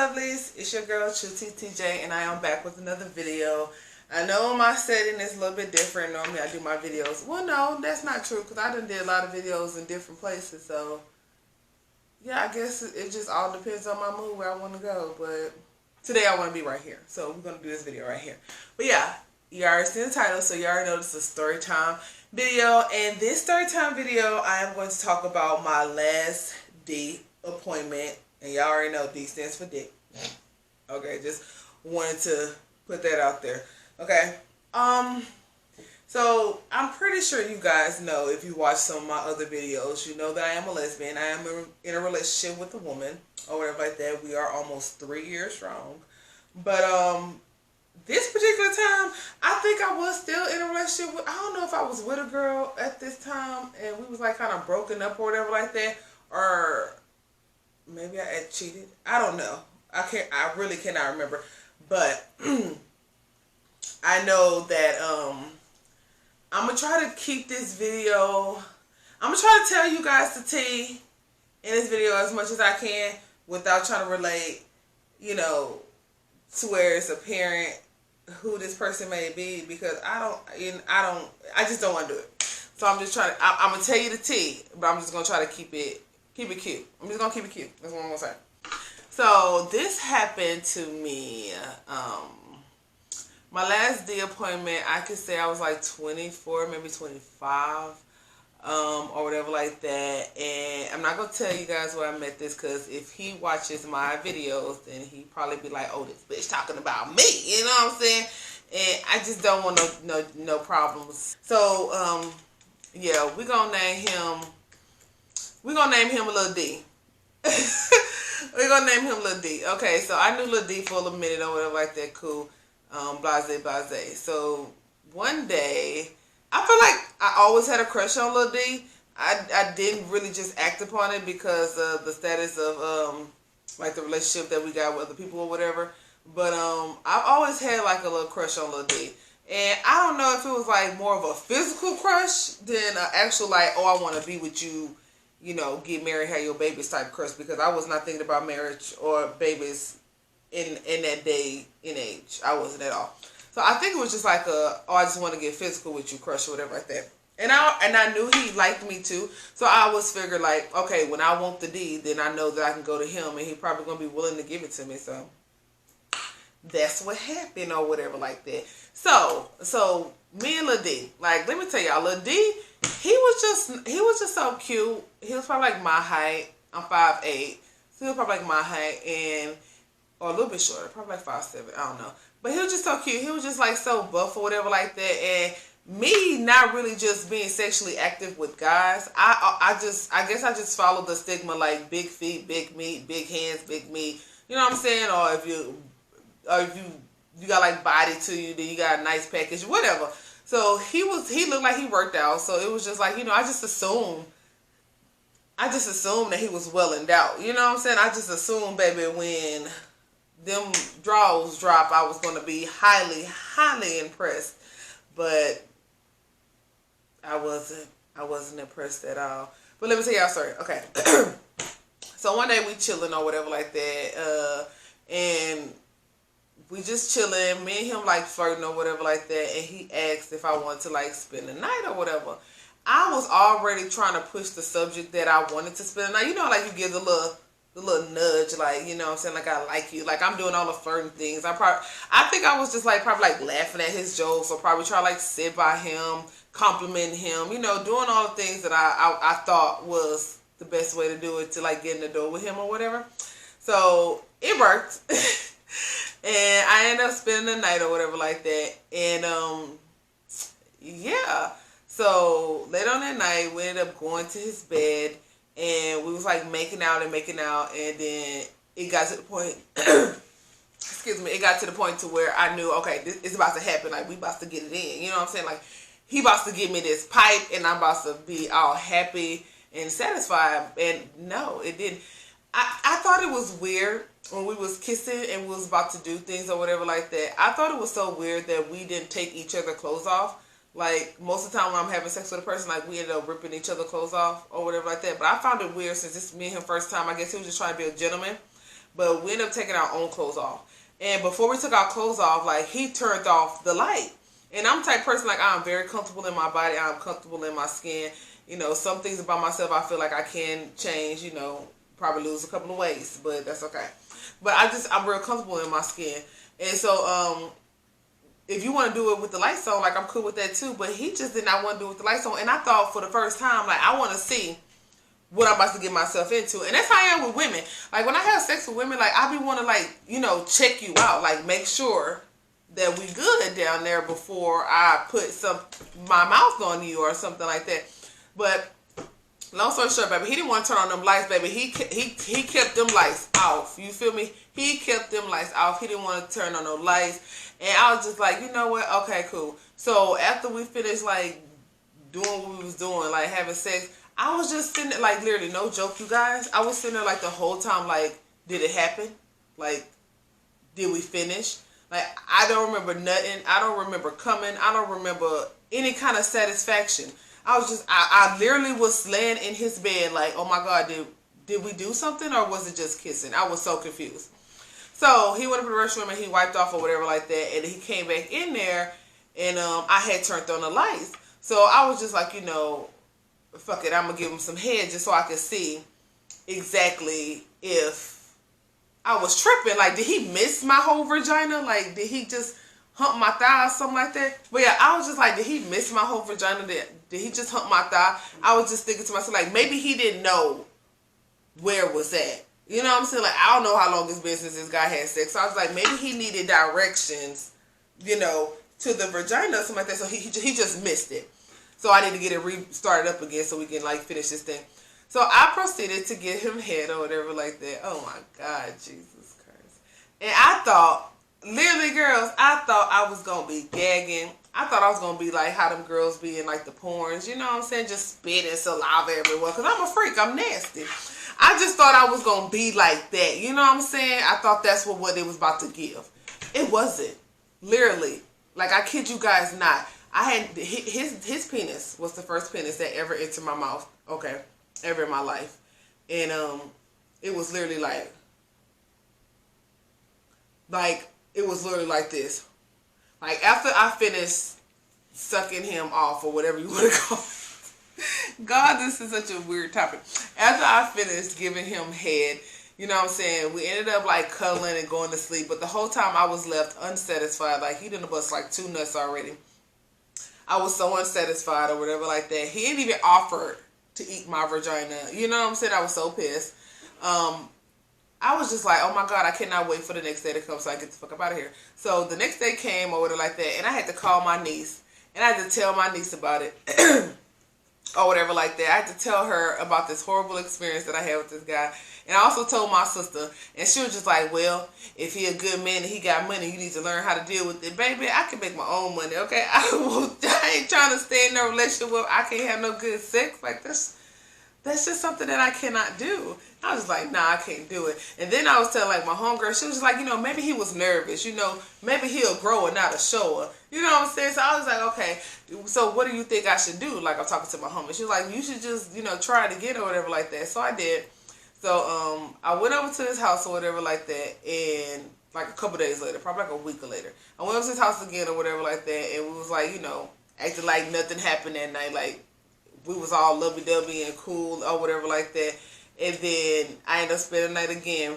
lovelies, it's your girl truet.tj, and I am back with another video. I know my setting is a little bit different. Normally I do my videos. Well, no, that's not true because I done did a lot of videos in different places. So, yeah, I guess it just all depends on my mood where I want to go. But today I want to be right here. So we're going to do this video right here. But yeah, you already seen the title, so you already know this is a story time video. And this story time video, I am going to talk about my last D appointment. And y'all already know D stands for dick. Okay, just wanted to put that out there. Okay. So I'm pretty sure you guys know, if you watch some of my other videos, you know that I am a lesbian. I am in a relationship with a woman or whatever like that. We are almost 3 years strong. But this particular time, I think I was still in a relationship with, I don't know if I was with a girl at this time and we was like kind of broken up or whatever like that, or maybe I had cheated. I don't know. I really cannot remember. But I know that I'm gonna try to keep this video. I'm gonna try to tell you guys the tea in this video as much as I can without trying to relate, you know, to where it's apparent who this person may be, because I just don't want to do it. So I'm just trying to. I'm gonna tell you the tea, but I'm just gonna try to keep it cute. I'm just gonna keep it cute. That's what I'm gonna say. So this happened to me. My last D appointment, I could say I was like 24, maybe 25, or whatever like that. And I'm not gonna tell you guys where I met this, because if he watches my videos, then he probably be like, "Oh, this bitch talking about me." You know what I'm saying? And I just don't want no problems. So yeah, we're gonna name him Lil D. We're gonna name him Lil D. Okay, so I knew Lil D for a minute or whatever like that. Cool. Blase. So one day, I feel like I always had a crush on Lil D. I didn't really just act upon it because of the status of like the relationship that we got with other people or whatever. But I've always had like a little crush on Lil D. And I don't know if it was like more of a physical crush than an actual like, oh, I want to be with you, you know, get married, have your babies type crush, because I was not thinking about marriage or babies in that day and age. I wasn't at all. So I think it was just like I just want to get physical with you crush or whatever like that. And I knew he liked me too. So I always figured like, okay, when I want the D, then I know that I can go to him and he probably going to be willing to give it to me. So that's what happened or whatever like that. So me and Lil D, like, let me tell y'all, Lil D, he was just so cute. He was probably like my height. I'm 5'8". So he was probably like my height, or a little bit shorter, probably like 5'7". I don't know. But he was just so cute. He was just like so buff or whatever like that. And me not really just being sexually active with guys, I guess I just followed the stigma like big feet, big meat, big hands, big meat. You know what I'm saying? Or if you got like body to you, then you got a nice package, whatever. So he looked like he worked out. So it was just like, you know, I just assumed that he was well endowed. You know what I'm saying? I just assumed, baby, when them draws drop, I was going to be highly, highly impressed. But I wasn't impressed at all. But let me tell y'all a story. Okay. So one day we chilling or whatever like that. And we just chilling. Me and him like flirting or whatever like that. And he asked if I wanted to like spend the night or whatever. I was already trying to push the subject that I wanted to spend the night. You know, like you give the little nudge, like, you know what I'm saying, like I like you, like I'm doing all the flirting things. I think I was just like probably like laughing at his jokes, or probably try to like sit by him, compliment him, you know, doing all the things that I thought was the best way to do it, to like get in the door with him or whatever. So it worked. And I ended up spending the night or whatever like that. And yeah. So later on that night, we ended up going to his bed, and we was like making out, and then it got to the point, excuse me, it got to the point to where I knew, okay, this is about to happen, like we about to get it in, you know what I'm saying, like he about to give me this pipe, and I'm about to be all happy and satisfied. And no, it didn't. I thought it was weird when we was kissing and we was about to do things or whatever like that. I thought it was so weird that we didn't take each other's clothes off. Like, most of the time when I'm having sex with a person, like, we end up ripping each other's clothes off or whatever like that. But I found it weird since this is me and him first time. I guess he was just trying to be a gentleman. but we ended up taking our own clothes off. And before we took our clothes off, like, he turned off the light. And I'm the type of person, like, I'm very comfortable in my body. I'm comfortable in my skin. You know, some things about myself I feel like I can change, you know, probably lose a couple of weights, but that's okay. But I'm real comfortable in my skin. And so, if you want to do it with the lights on, like, I'm cool with that too. But he just did not want to do it with the lights on. And I thought for the first time, like, I want to see what I'm about to get myself into. And that's how I am with women. Like, when I have sex with women, like, I be want to, like, you know, check you out. Like, make sure that we good down there before I put my mouth on you or something like that. But long story short, baby, he didn't want to turn on them lights, baby. He kept them lights off. You feel me? He kept them lights off. He didn't want to turn on no lights. And I was just like, you know what? Okay, cool. So after we finished, like, doing what we was doing, like, having sex, I was just sitting there, like, literally, no joke, you guys. I was sitting there, like, the whole time, like, did it happen? Like, did we finish? Like, I don't remember nothing. I don't remember coming. I don't remember any kind of satisfaction. I literally was laying in his bed like, oh my God, did we do something or was it just kissing? I was so confused. So he went up to the restroom and he wiped off or whatever like that, and he came back in there, and I had turned on the lights. So I was just like, you know, fuck it, I'm going to give him some head just so I could see exactly if I was tripping. Like, did he miss my whole vagina? Like, did he just hump my thigh or something like that? But yeah, I was just like, did he miss my whole vagina? Did he just hump my thigh? I was just thinking to myself, like, maybe he didn't know where it was at. You know what I'm saying? Like, I don't know how long it's been since this guy had sex. So I was like, maybe he needed directions, you know, to the vagina or something like that. So he just missed it. So I need to get it restarted up again so we can, like, finish this thing. So I proceeded to get him head or whatever like that. Oh my God, Jesus Christ. And I thought, literally, girls, I thought I was going to be gagging. I thought I was going to be like how them girls be in, like, the porns. You know what I'm saying? Just spitting saliva everywhere. Because I'm a freak. I'm nasty. I just thought I was going to be like that. You know what I'm saying? I thought that's what it was about to give. It wasn't. Literally. Like, I kid you guys not. I had, his penis was the first penis that ever entered my mouth. Okay. Ever in my life. And, it was literally like, it was literally like this. Like, after I finished sucking him off, or whatever you want to call it. God, this is such a weird topic. After I finished giving him head, you know what I'm saying, we ended up, like, cuddling and going to sleep. But the whole time I was left unsatisfied. Like, he done bust, like, 2 nuts already. I was so unsatisfied or whatever like that. He didn't even offer to eat my vagina. You know what I'm saying? I was so pissed. I was just like, oh my God, I cannot wait for the next day to come so I get the fuck up out of here. So the next day came or whatever like that, and I had to call my niece, and I had to tell my niece about it or whatever like that. I had to tell her about this horrible experience that I had with this guy. And I also told my sister, and she was just like, well, if he a good man and he got money, you need to learn how to deal with it. Baby, I can make my own money, okay? I ain't trying to stay in no relationship where I can't have no good sex. Like, that's just something that I cannot do. I was like, nah, I can't do it. And then I was telling, like, my homegirl, she was just like, you know, maybe he was nervous. You know, maybe he'll grow and not a shower. You know what I'm saying? So I was like, okay, so what do you think I should do? Like, I'm talking to my homie. She was like, you should just, you know, try it again or whatever like that. So I did. So I went over to his house or whatever like that, and like a couple days later, probably like a week later, I went over to his house again or whatever like that, and we was like, you know, acting like nothing happened that night. Like, we was all lovey-dovey and cool or whatever like that. And then I ended up spending the night again.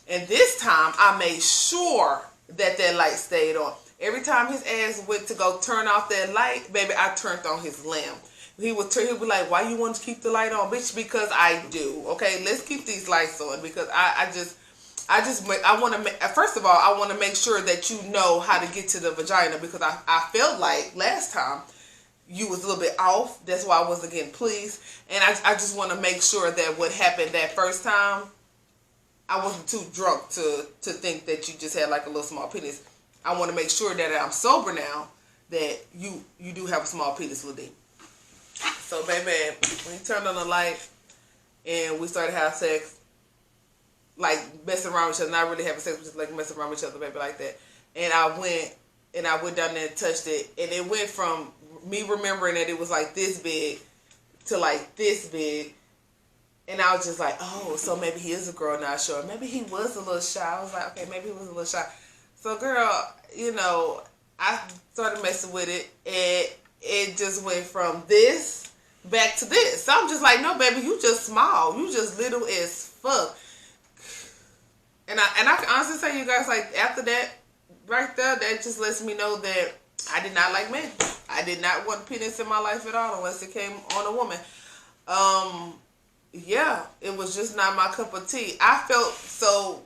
And this time, I made sure that that light stayed on. Every time his ass went to go turn off that light, baby, I turned on his lamp. He would be like, why you want to keep the light on? Bitch, because I do. Okay, let's keep these lights on. Because I want to make, first of all, I want to make sure that you know how to get to the vagina. Because I felt like last time, you was a little bit off. That's why I wasn't getting pleased. And I just want to make sure that what happened that first time, I wasn't too drunk to think that you just had like a little small penis. I want to make sure that I'm sober now, that you do have a small penis, Lil D. So, baby, when he turned on the light and we started having sex, like messing around with each other, not really having sex, but just like messing around with each other, baby, like that. And I went down there and touched it, and it went from me remembering that it was like this big to like this big, And I was just like, oh, so maybe he is a girl, not sure. Maybe he was a little shy. I was like, okay, maybe he was a little shy. So, girl, you know, I started messing with it, and it just went from this back to this. So I'm just like, no, baby, you just small. You just little as fuck. And I can honestly say, you guys, like, after that, right there, that just lets me know that I did not like men. I did not want penis in my life at all unless it came on a woman. Yeah, it was just not my cup of tea. I felt so,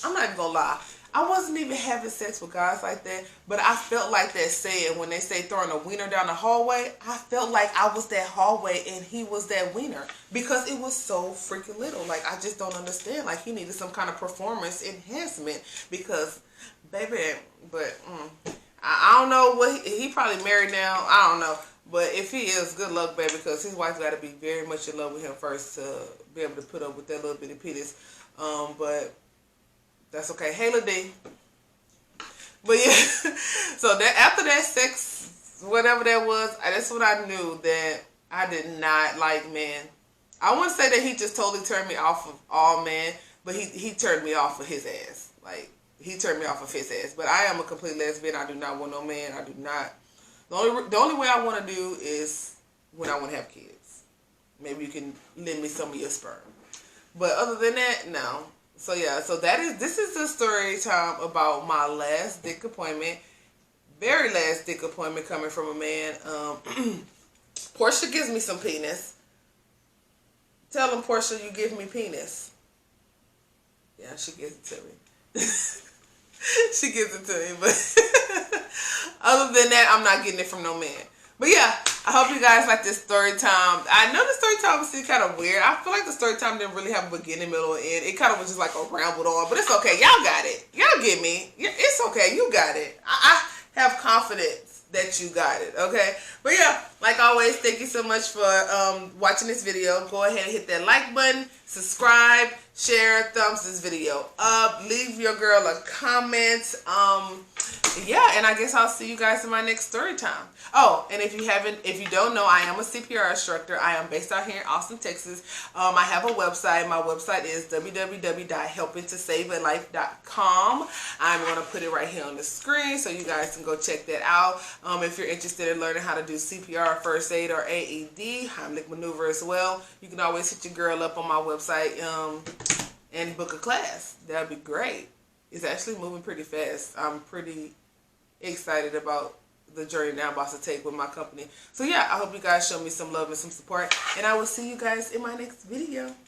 I'm not even gonna lie. I wasn't even having sex with guys like that, but I felt like that saying when they say throwing a wiener down the hallway. I felt like I was that hallway and he was that wiener because it was so freaking little. Like, I just don't understand. Like, he needed some kind of performance enhancement because, baby, but I don't know what he probably married now. I don't know. But if he is, good luck, baby, because his wife got to be very much in love with him first to be able to put up with that little bitty penis. But that's okay. Hey, Lil D. But yeah, so that after that sex, whatever that was, that's when I knew that I did not like men. I wouldn't say that he just totally turned me off of all men, but he turned me off of his ass. Like, he turned me off of his ass. But I am a complete lesbian. I do not want no man. I do not. The only way I want to do is when I want to have kids. Maybe you can lend me some of your sperm. But other than that, no. So yeah, so this is the story time about my last dick appointment. Very last dick appointment coming from a man. Portia gives me some penis. Tell him, Portia, you give me penis. Yeah, she gives it to me. She gives it to me, but other than that, I'm not getting it from no man. But yeah, I hope you guys like this story time. I know the story time was kind of weird. I feel like the story time didn't really have a beginning, middle, or end. It kind of was just like a rambled on, but it's okay. Y'all got it. Y'all get me. It's okay. You got it. I have confidence that you got it, okay? But yeah, like always, thank you so much for watching this video. Go ahead and hit that like button, subscribe, share, thumbs this video up, leave your girl a comment. Yeah, and I guess I'll see you guys in my next story time. Oh, and if you don't know, I am a CPR instructor. I am based out here in Austin, Texas. I have a website. My website is www.helpingtosavealife.com. I'm going to put it right here on the screen so you guys can go check that out. If you're interested in learning how to do CPR, first aid, or AED, Heimlich maneuver as well, you can always hit your girl up on my website and book a class. That'd be great. It's actually moving pretty fast. I'm pretty excited about the journey that I'm about to take with my company. So yeah, I hope you guys show me some love and some support, and I will see you guys in my next video.